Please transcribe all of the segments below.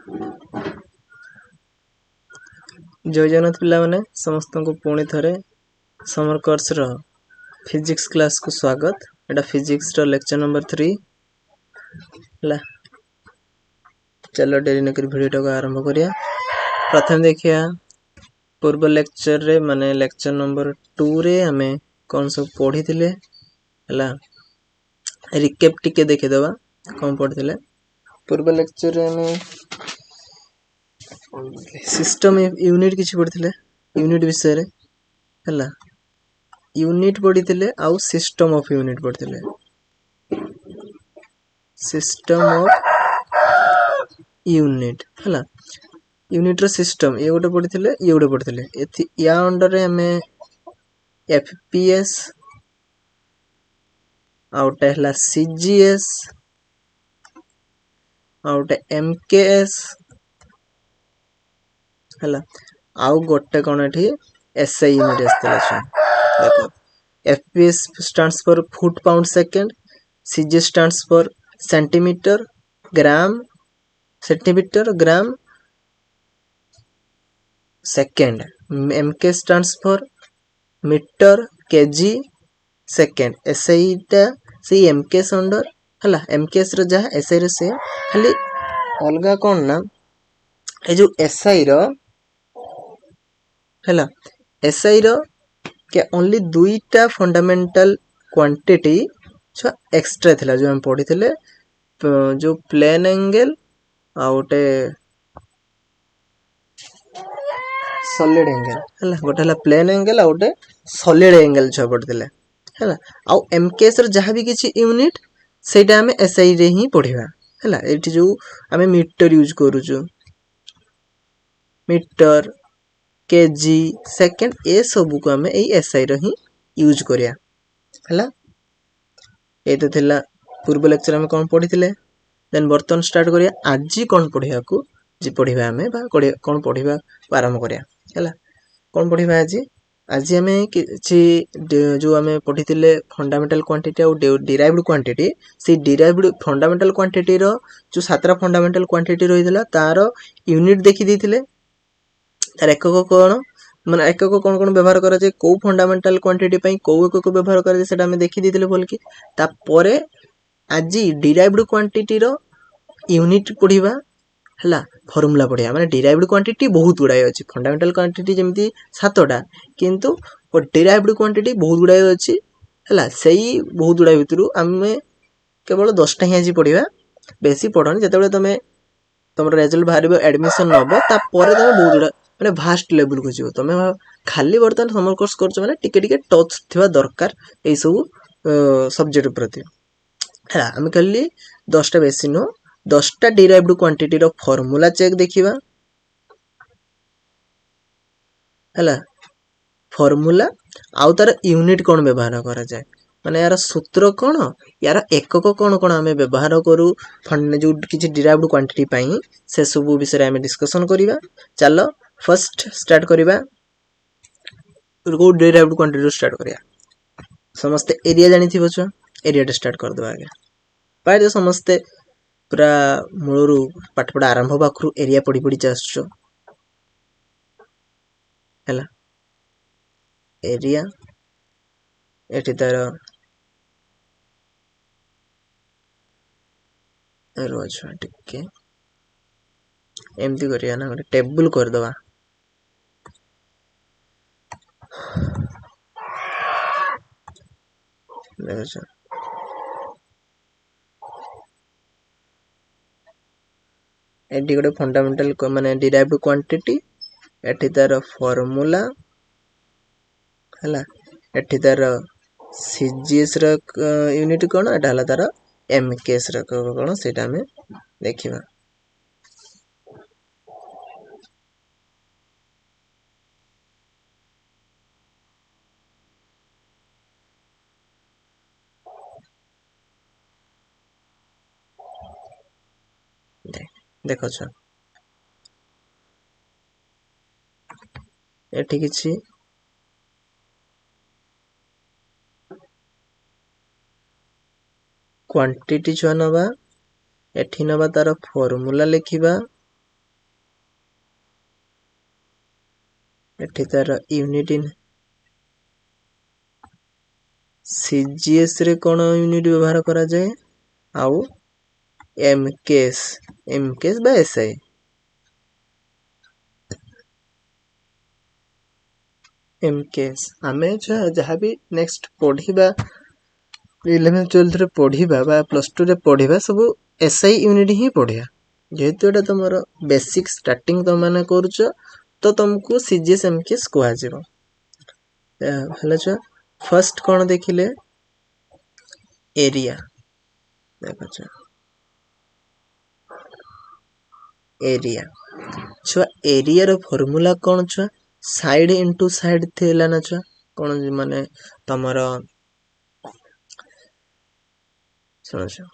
जय जगन्नाथ पिला माने समस्त को पुणी थरे समर कोर्स रो फिजिक्स क्लास को स्वागत। एटा फिजिक्स रो लेक्चर नंबर 3 ला। चलो डेरी न कर वीडियो को आरंभ करिया। प्रथम देखिया पूर्व लेक्चर रे माने लेक्चर नंबर 2 रे हमें कौन सब पढ़ी थिले हला रिकैप टिके देखि दवा कौन पढ़ी थिले। पूर्व लेक्चर रे हमें सिस्टम यूनिट किछि पढ़िथिले यूनिट विषय रे हला यूनिट पढ़िथिले आउ सिस्टम ऑफ यूनिट पढ़िथिले। सिस्टम ऑफ यूनिट हला यूनिट रो सिस्टम ये गोटे पढ़िथिले ये गोटे पढ़िथिले एथि या अंडर रे हमें एफपीएस आउटे हला सीजीएस आउटे एमकेएस हला आउ गोटे कोन एठी एसआई यूनिट आस्तला छ। देखो FPS stands for foot pound second, CGS stands for centimetre gram centimetre gram second, MK stands for metre KG second. SI टा सी एमकेएस अंडर हला एमकेएस रो जा एसआई रो से खाली अलगा कोन ना ए जो एसआई रो हला एसआई रो के ओनली दुईटा फंडामेंटल क्वांटिटी छ एक्स्ट्रा थिला जो हम पढ़ी थिले जो प्लेन एंगल आउटे सॉलिड एंगल हला गोटे हला प्लेन एंगल आउटे सॉलिड एंगल छ पढ़ी थिले हला आउ एमकेएस रो जहां भी किछि यूनिट सेटा हमें एसआई रे ही पढ़िबा हला एठी जो हमें मीटर यूज करू छु मीटर केजी सेकंड ए सब को हमें एई एसआई रो ही यूज करिया हला। ए तो थिला पूर्व लेक्चर में कोन पढ़ी थिले देन बर्तन स्टार्ट करिया आज कोन पढ़िया को जी पढ़िबा हमें बा कोन पढ़िबा आरंभ करिया हला। कोन पढ़िबा आज हमें किछि जो हमें पढ़ी थिले फंडामेंटल क्वांटिटी और डिराइव्ड क्वांटिटी से डिराइव्ड फंडामेंटल क्वांटिटी रो जो सातरा फंडामेंटल क्वांटिटी रहितला तारो यूनिट देखि दिथिले तार एकक कोन माने एकक कोन कोन व्यवहार करा जे को फंडामेंटल क्वांटिटी पई को एकक व्यवहार करा जे सेटा हमें देखि दिथिले बोल कि ता परे आज डिराइव्ड क्वांटिटी रो यूनिट पढ़िबा हला फार्मूला पढ़िया माने डिराइव्ड क्वांटिटी बहुत गुडाय अछि फंडामेंटल क्वांटिटी जेमति सातोटा किंतु डिराइव्ड क्वांटिटी बहुत गुडाय अछि हला सेही बहुत गुडाय भितरु हमें केवल 10 टा ही आज पढ़िबा बेसी पढ़नी जतेबेले तमे तमर रिजल्ट बाहरिबो एडमिशन नबो ता परे तमे बहुत गुडा माने भास्ट लेवल को जिवो तमे खाली बर्तन समर कोर्स करछ माने टिके टिके टच थिबा दरकार ए सब सब्जेक्ट प्रति हला हम खाली 10 टा बेसी नो 10 टा डिराइव्ड क्वांटिटी रो फार्मूला चेक देखिबा हला फार्मूला आउ तार यूनिट कोन व्यवहार करा जाय माने यार सूत्र कोन यार एकक कोन कोन हमें व्यवहार करू फंड जो किछि डिराइव्ड क्वांटिटी पई से सब विषय हमें डिस्कशन करिबा। चलो फर्स्ट स्टार्ट करिबा को डिराइव्ड क्वांटिटी स्टार्ट करिया समस्त एरिया जानि थिबो छ एरिया स्टार्ट कर दबा आगे पाए जे समस्त पूरा मूलरू पाठपढ़ा आरंभ बाखरु एरिया पड़ी पड़ी चासछो हला एरिया एठी तार रोज टिके एमती करिया ना गोटे टेबल कर दबा देखो एटी गोटे फंडामेंटल माने डिराइव्ड क्वांटिटी एठी तार फार्मूला हला एठी तार सीजीएस रो यूनिट कोन एटा हला तार एमकेएस रो कोन सेटा हमें देखिबा। देखो छ एठी किछि क्वांटिटी छ नबा एठी नबा तार फार्मूला लिखिबा एठी तार यूनिट इन सीजीएस रे कौन यूनिट व्यवहार करा जाए आउ एमकेएस बा एसआई एमकेएस आमे जहाँ भी नेक्स्ट पढ़िबा 11 12 रे पढ़िबा बा प्लस 2 रे पढ़िबा सब एसआई यूनिट ही पढ़िया जेहेतु एटा तुमर बेसिक स्टार्टिंग तुम माने करूछ तो तुमको सीजीएस एमकेएस कुआ जिवो हेला छ फर्स्ट कौन देखिले एरिया देखो छ एरिया छुआ एरिया रो फार्मूला कौन छुआ साइड इनटू साइड थेला ना छुआ कौन माने तमरो सुनो छ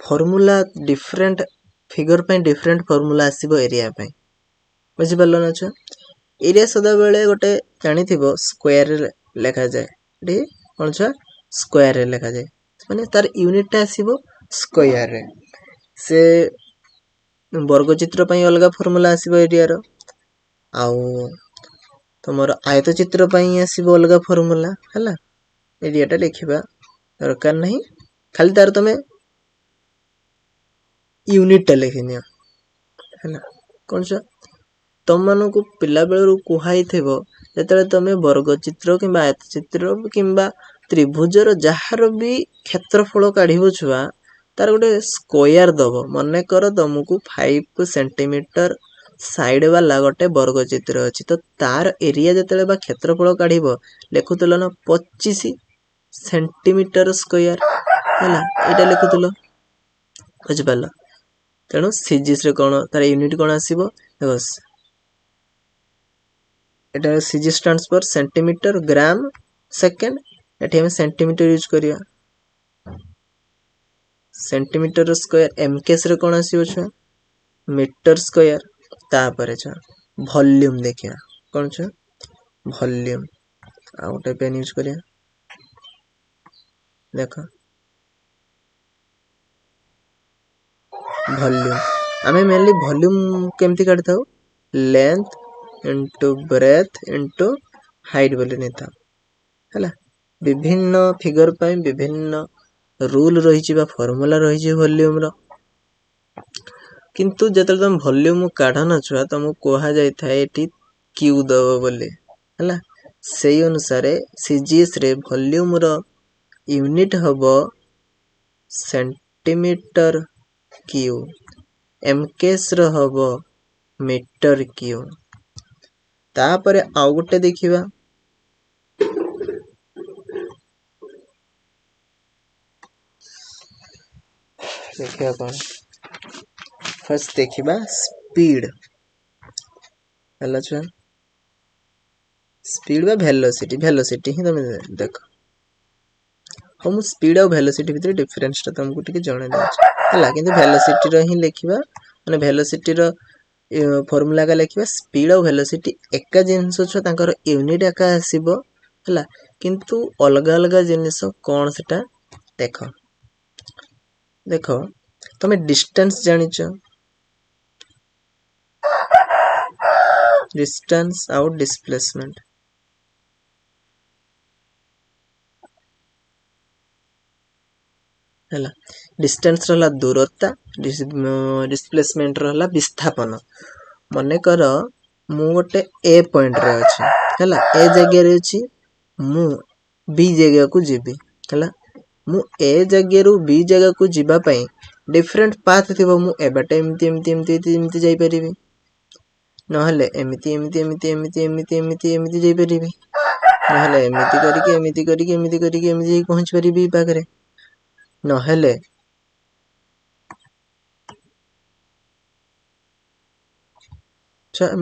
फार्मूला डिफरेंट फिगर पे डिफरेंट फार्मूला आसीबो एरिया पे बुझि परलो ना छुआ एरिया सदा बेले गोटे जानि थिबो स्क्वायर लेखा जाए डी कौन छुआ स्क्वायर रे लेखा जाए माने तार यूनिट टा आसीबो स्क्वायर रे से वर्ग चित्र पई अलगा फार्मूला आसीबो एरिया रो आउ तमरो आयत चित्र पई आसीबो अलगा फार्मूला हला एरिया टा लिखिबा दरकार नहीं खाली तार तमे यूनिट टा लिखिनियो हला कोन छ तम मानो को पिला बेलरु कुहाई थेबो जेतले तमे वर्ग चित्र किबा आयत चित्र किबा त्रिभुज रो जहार भी क्षेत्रफल काढिबो छुआ तार गोटे स्क्वायर दबो मने कर तुमको 5 सेंटीमीटर साइड वाला गोटे वर्ग चित्र अछि तो तार एरिया जतले बा क्षेत्रफल काढिबो लेखुतलो न 25 सेंटीमीटर स्क्वायर हला एटा लेखुतलो बुझ पालो तेणु सीजीएस रे कोन तार यूनिट कोन आसीबो देखो एटा CGS stands for centimetre gram second एठी हम सेंटीमीटर यूज करिया सेंटीमीटर स्क्वायर एमकेएस रे कोन आसीबो छ मीटर स्क्वायर तापर छ वॉल्यूम देखिया कोन छ वॉल्यूम आ गोटे पेन यूज करिया देखो वॉल्यूम आमे मेनली वॉल्यूम केमति काढताउ length into breadth into height बोली नेता हला विभिन्न फिगर पई विभिन्न रूल रही छि बा फार्मूला रही छि वॉल्यूम रो किंतु जतल तुम वॉल्यूम काढन छुआ तुम कोहा जाय थाए एठी क्यू दबो बोली हला सेही अनुसार सीजीएस रे वॉल्यूम रो यूनिट हबो सेंटीमीटर क्यू एमकेएस रो हबो मीटर क्यू तापरे आउ गोटे देखिबा देखिया कोन फर्स्ट देखिबा स्पीड हला छ स्पीड बा वेलोसिटी ही तुम देखो हम स्पीड और वेलोसिटी भीतर डिफरेंस ता तुमको टिके जणे दे हला किंतु वेलोसिटी रो ही लिखिबा माने वेलोसिटी रो फार्मूला का लिखिबा स्पीड और वेलोसिटी एका जिंस छ तांकर यूनिट एका आसीबो हला किंतु अलग अलग जिनिस कोन सेटा देखो देखो तमे डिस्टेंस जानि छ डिस्टेंस और डिस्प्लेसमेंट हला डिस्टेंस रहला दूरता डिस्प्लेसमेंट रहला विस्थापन मने कर मु गोटे ए पॉइंट रे अछि हला ए जगह रे अछि मु बी जगह को जेबी हला मु ए जगह रु बी जगह को जिबा पई डिफरेंट पाथ थिबो मु एबाटे एमती जाई परिबी नहले एमती जाई परिबी नहले एमती करिके पहुंच परिबी पाखरे नहले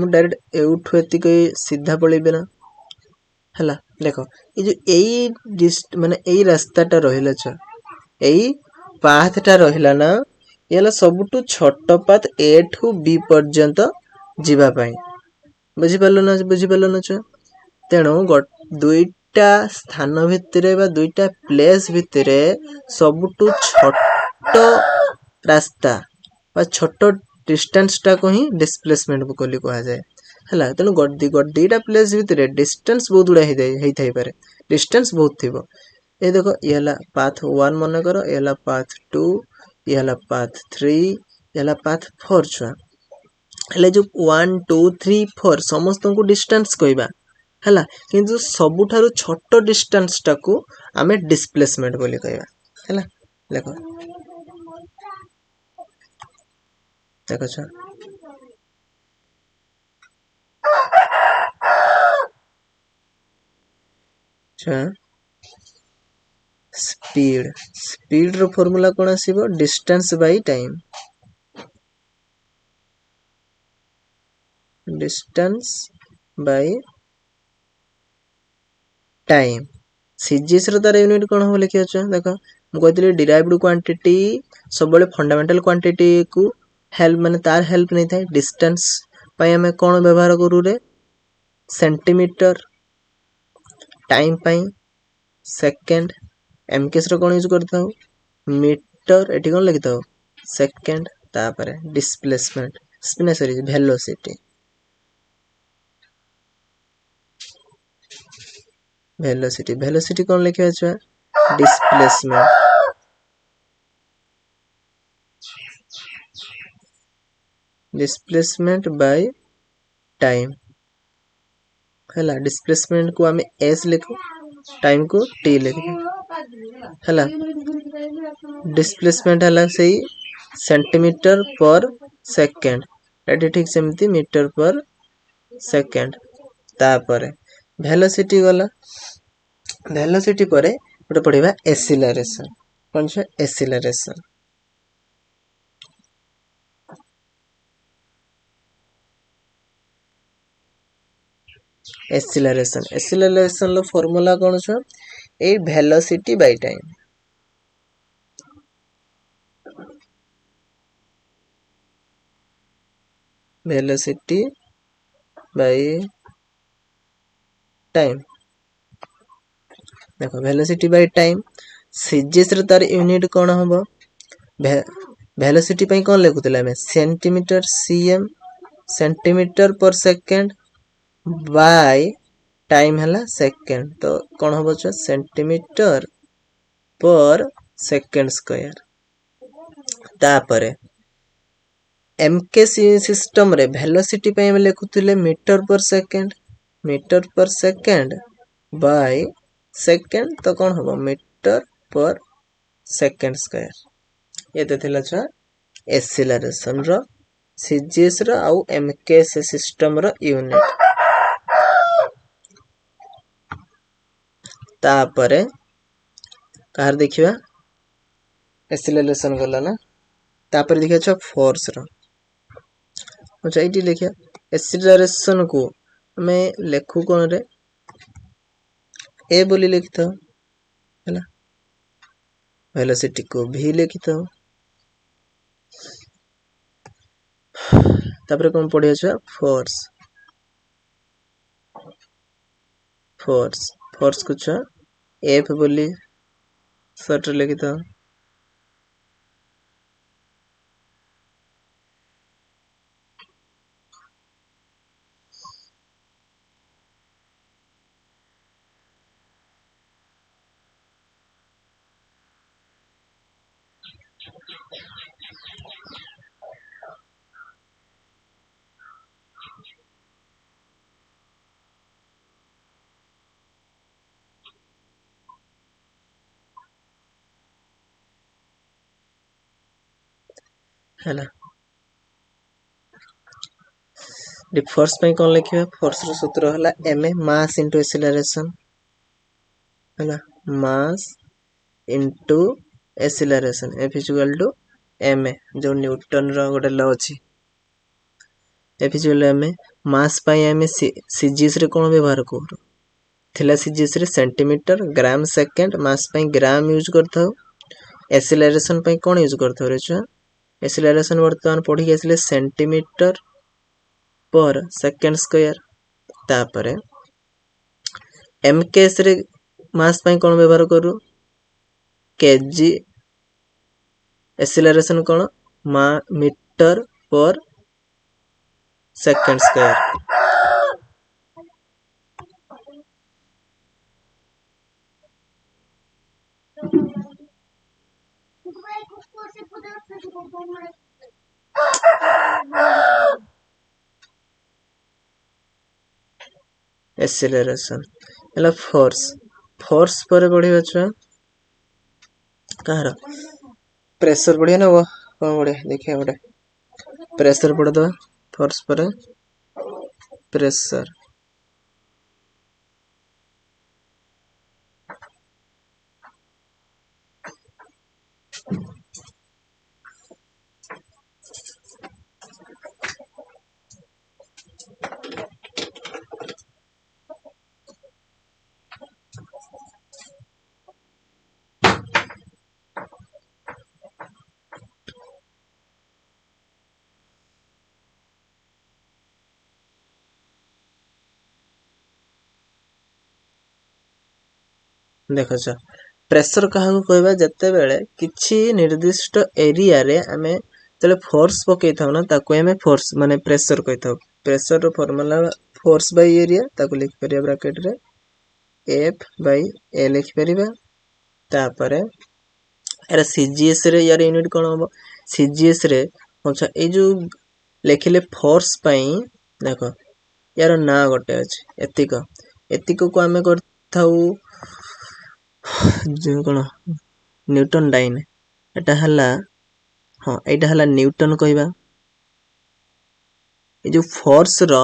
मु डायरेक्ट एउठु एतिक सीधा पळेबे ना हला देखो ए जो एई माने एई रास्ताटा रहिला छ एई पाथटा रहिला ना एला सबटु छोट पाथ ए ठु बी पर्यंत जिबा पई बुझि पालो ना छ तेणु दुईटा स्थान भितरे बा दुईटा प्लेस भितरे सबटु छोट रास्ता बा छोट डिस्टेंस टा को ही डिस्प्लेसमेंट बोली कहा जाए है तेणु दुईटा प्लेस भितर डिस्टेंस बहुत गुड़ा होता है डिस्टेंस बहुत थी ये देख ये पाथ 1 मन कर ये पाथ 2 ये पाथ 3 ये पाथ 4 छुआ हेले जो 1 2 3 4 समस्त को डिस्टेंस कहबा है किंतु सबुठारु छोट डिस्टेंस टाकू आमे डिस्प्लेसमेंट बोली कहबा है देखो देखो छुआ स्पीड रो फॉर्मूला कौन आसीबो distance by time distance by time CGS रो तार यूनिट कौन हो लिखि छ देखो मु कहतली डिराइव्ड क्वांटिटी सब बळे फंडामेंटल क्वांटिटी को हेल्प माने तार हेल्प नहीं थाए डिस्टेंस पय हमें कौन व्यवहार करू रे सेंटीमीटर टाइम पय सेकंड एमकेस रो कौन यूज करता हूं मीटर एठी कौन लिखता हूं सेकंड तापर डिस्प्लेसमेंट सॉरी वेलोसिटी वेलोसिटी कौन लिखा छ डिस्प्लेसमेंट बाय टाइम है डिस्प्लेसमेंट को आम एस लिखो टाइम को टी लिखो है डिस्प्लेसमेंट है से सेंटीमीटर पर सेकंड एटी ठीक सेमती मीटर पर सेकंड तापर वेलोसिटी गला वेलोसिटी पर गोटे पढ़ा एक्सीलरेशन कौन छ एक्सीलरेशन एक्सीलरेशन लो फॉर्मूला कौन छ a velocity by time velocity by time देखो वेलोसिटी बाय टाइम सीजीएस रे तार यूनिट कौन हम वेलोसिटी कौन लिखुला centimetre CM centimetre per second by time है सेकंड तो कौन हम सेंटीमीटर पर सेकंड स्क्वायर तापर एमके सिस्टम रे वेलोसिटी पे लिखुले मीटर पर सेकंड बाय सेकंड तो कौन हम मीटर पर सेकंड स्क्वायर ये तो थिला छ एक्सीलरेशन रो सीजीएस रो आउ एमकेएस सिस्टम रो यूनिट तापरे कार देखिबा एक्सीलरेशन गला ना तापर देखिया छ फोर्स रो अच्छा इटी लिखिया एक्सीलरेशन को मैं लेखु कोन रे ए बोली लिखता है वेलोसिटी को भी लिखता तापर कौन पढ़िया छ फोर्स फोर्स को छ एफ बोली शॉर्ट लिखता है ना फोर्स पे कौन लिखिबा फोर्स रो सूत्र हला ma मास इनटू एक्सीलरेशन है ना mass into acceleration F = ma जो न्यूटन रो गोटे लॉ अछि F = ma मास पई हम सीजीएस रे कोन व्यवहार करू थिला सीजीएस रे सेंटीमीटर ग्राम सेकंड मास पई ग्राम यूज करथौ एक्सीलरेशन पई कोन यूज करथौ रे छ एक्सीलरेशन वर्तमान पढ़ी आसले सेंटीमीटर पर सेकंड स्क्वायर तापर एमकेएस रे मास पई कोन व्यवहार करू केजी एक्सीलरेशन कोन मीटर पर सेकंड स्क्वायर एक्सेलरेशन ହେଲା फोर्स पर पढ़िबा छुआ कहार प्रेशर पढ़िया ना कौन पढ़िया देखिए गोटे प्रेशर पढ़ दो फोर्स पर प्रेशर देखछ प्रेशर काहाको कहबा जत्ते बेले किछि निर्दिष्ट एरिया रे आमे तले फोर्स पकई थाउ ना ताको हमें फोर्स माने प्रेशर कहि थाउ प्रेशर रो फार्मूला फोर्स बाय एरिया ताको लिख परिया ब्रैकेट रे F बाय A लिख परिबा तापरे एरा सीजीएस रे यार यूनिट कोन हो सीजीएस रे अच्छा ए जो लेखिले फोर्स पई देखो यार ना गोटे अछि एतिको को आमे करथाउ जो कोन न्यूटन डाइन एटा हला हां एटा हला न्यूटन कहबा ए जो फोर्स रो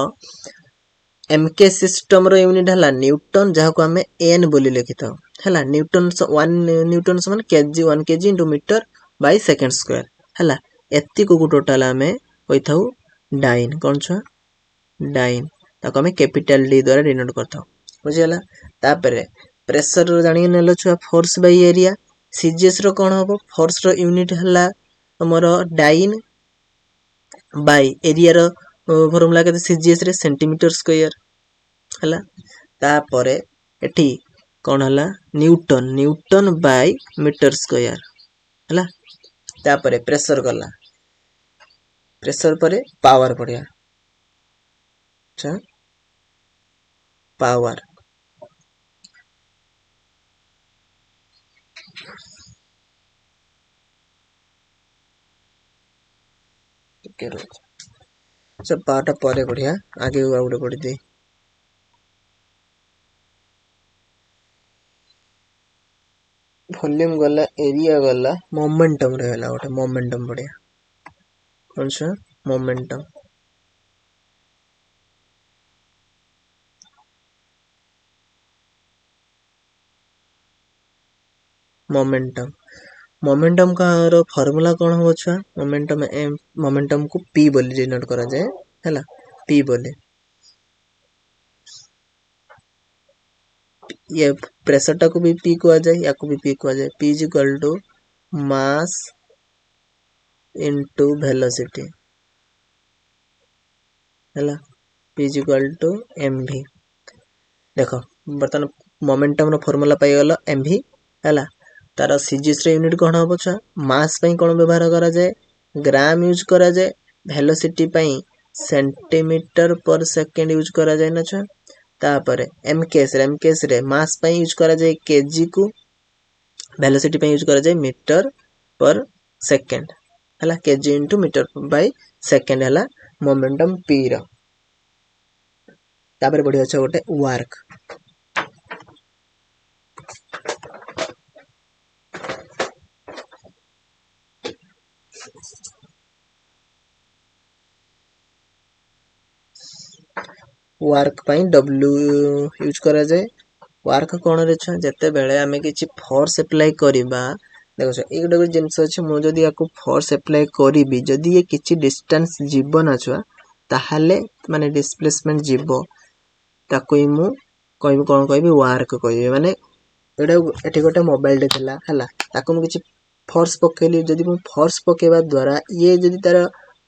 एमके सिस्टम रो यूनिट हला न्यूटन जहा को हमें एन बोली लिखिथाउ हला न्यूटन 1 न्यूटन समान KG 1 KG into metre by second square हला एतिको को टोटल हमें होइथाउ डाइन कोन छ डाइन ताको हमें कैपिटल डी द्वारा डिनोट करथाउ बुझियला तापरे प्रेशर रो जानि नेलो छ फोर्स बाय एरिया सीजीएस रो कोन होबो फोर्स रो यूनिट हला हमर डाइन बाय एरिया रो फॉर्मूला के सीजीएस रे सेंटीमीटर स्क्वायर हला तापरे एठी कोन हला न्यूटन बाय मीटर स्क्वायर हला तापरे प्रेशर गला प्रेशर परे पावर पड़िया अच्छा पावर सब पाटा परे बढ़िया आगे आउडे पड़ी दे वॉल्यूम गला एरिया गला मोमेंटम रहला गोटे मोमेंटम बढ़िया कौन सा मोमेंटम मोमेंटम का रो फार्मूला कौन हो छा मोमेंटम को p बोली डिनोट करा जाए हैला p बोले ये प्रेशर टा को भी p को आ जाए या को भी p को आ जाए p is equal to mass into velocity हैला p is equal to mv देखो बर्तन मोमेंटम रो फार्मूला पाई गलो mv हैला तार सीजीएस रे यूनिट कोन होबो छ मास पई कोन व्यवहार करा जाए ग्राम यूज करा जाए वेलोसिटी पई सेंटीमीटर पर सेकंड यूज करा जाए न छ तापरे एमकेस रे मास पई यूज करा जाए केजी को वेलोसिटी पई यूज करा जाए मीटर पर सेकंड हला KG into metre by second हला मोमेंटम p रो तापरे बढ़िया छ गोटे वर्क वर्क पई w यूज करा जाए वर्क कोन रे छ जते बेले हमें किछि फोर्स अप्लाई करिबा देखो छ एक गोटे जिंस अछि मो जदी याको फोर्स अप्लाई करिबी जदी ये किछि डिस्टेंस जीवन छ ताहाले माने डिस्प्लेसमेंट जीवो ताको ही मु कहबी कोन कहबी वर्क कहबी माने एटा एठी गोटे मोबाइल दे थिला हला ताको मु किछि फोर्स पकेली जदी मु फोर्स पकेबा द्वारा ये जदी तार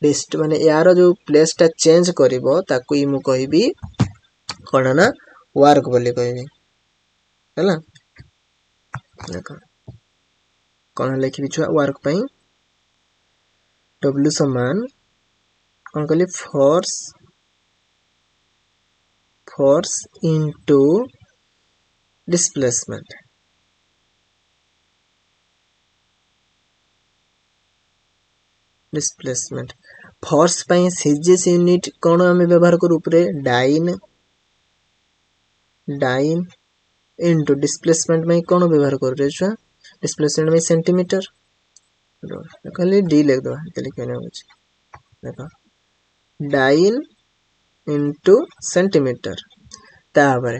डिस्ट माने यार जो प्लेस टा चेंज करिवो ताको ही मु कहबी कोन ना वर्क बोली कहबी हैला देखो कोन लिखि बिछुआ वर्क पई w समान कोन कहली force into displacement displacement force पाई सीजीएस यूनिट कौन आम व्यवहार करूँ डाइन डाइन इनटू डिस्प्लेसमेंट में कौन व्यवहार कर छुआ डिस्प्लेसमेंट में सेंटीमीटर खाली डी लिख दवा लिखे देख डाइन इनटू सेंटीमीटर तापर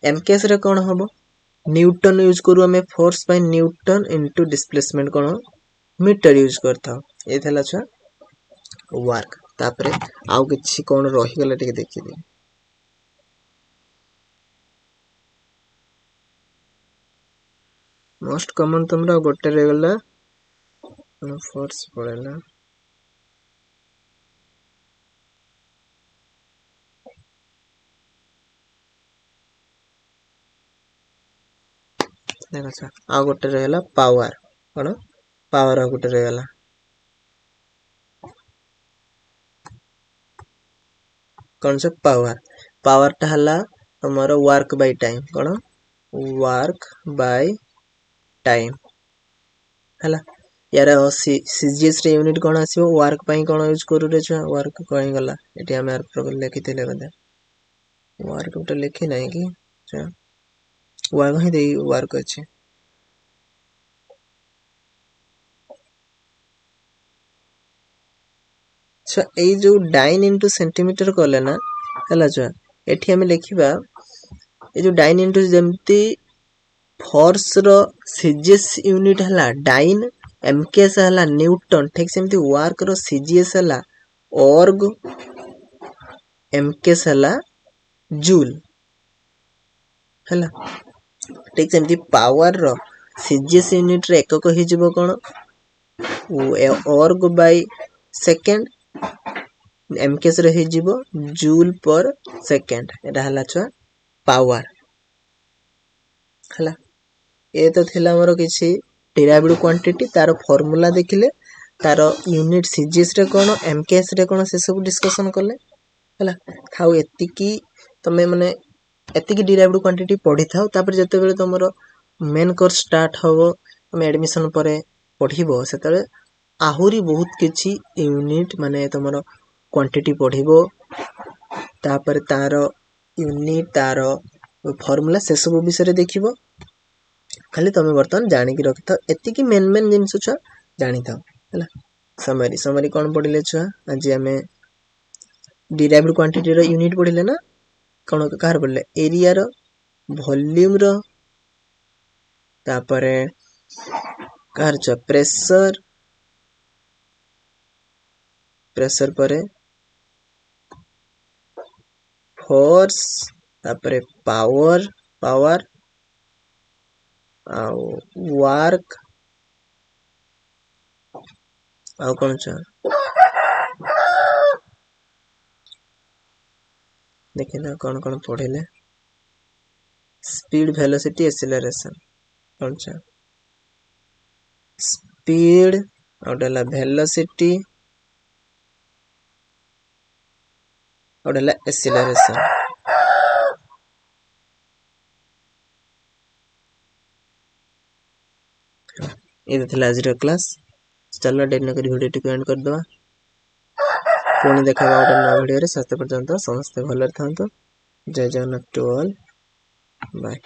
एम केस रे कौन हम न्यूटन यूज करू आम फोर्स पाई न्यूटन इनटू डिस्प्लेसमेंट कौन मीटर यूज करता ये थला छुआ वर्क तापर आउ किछि कौन रही गला टिके देखि दे मोस्ट कॉमन तुमरा गोटे रे गला फोर्स पड़ेला देखा आ गोटे रहला पावर कौन पावर गोटे रहला कौन से पावर पावर टा हला हमारा वर्क बाय टाइम कौन वर्क बाय टाइम हला यार सीजीएस रे यूनिट कौन आसीबो वर्क पाई कौन यूज करू रे छुआ वर्क कहीं गला एटी हम यार प्रॉब्लम लिखिथिले बदे वर्क उटा लिखि नाही कि छुआ वर्क ही देई वर्क अछि छुआ ए जो डाइन इनटू सेंटीमीटर कहले ना हला छुआ एठी हम लिखिबा ए जो डाइन इनटू जेमती फोर्स रो सीजीएस यूनिट हला डाइन एमकेएस हला न्यूटन ठीक सेमती वर्क रो सीजीएस हला ऑर्ग एमकेएस हला जूल हला ठीक सेमती पावर रो सीजीएस यूनिट रे एकक ही जिवो कोन ऑर्ग बाय सेकंड एमकेएस रे ही जिवो जूल पर सेकंड एटा हला छ पावर हला ए तो थिला मोर किछि डेराइव्ड क्वांटिटी तार फार्मूला देखिले तार यूनिट सीजीएस रे कोन एमकेएस रे कोन से सब डिस्कशन करले हला थाउ एतिकी तमे माने एतिकी डेराइव्ड क्वांटिटी पढी थाउ तापर जते बेले तमरो मेन कोर्स स्टार्ट होबो तमे एडमिशन परे पढिबो सेतले आहुरी बहुत किछि यूनिट माने तमरो क्वांटिटी पढिबो तापर तार यूनिट तार फार्मूला से सब विषय रे देखिबो खाली तमे बर्तन जानि कि रखि था एतिकी मेन मेन जिंस छ जानि था हला समरी समरी कोन पढिले छ आज हमें डिराइव्ड क्वांटिटी रो यूनिट पढिले ना कोन कार पढले एरिया रो वॉल्यूम रो तापर कार छ प्रेशर प्रेशर परे फोर्स तापर पावर पावर आउ वर्क आउ कौन छ देखिए ना कौन कौन पढ़ेले स्पीड वेलोसिटी एक्सेलरेशन कौन छ स्पीड आउडला वेलोसिटी आउडला एक्सेलरेशन ये थिला आज क्लास चलो डेट न करी वीडियो टिक एंड कर दवा पुणी देखा गोटे नया वीडियो रे सस्ते पर्यंत समस्त भले था जय जगन्नाथ टू ऑल बाय।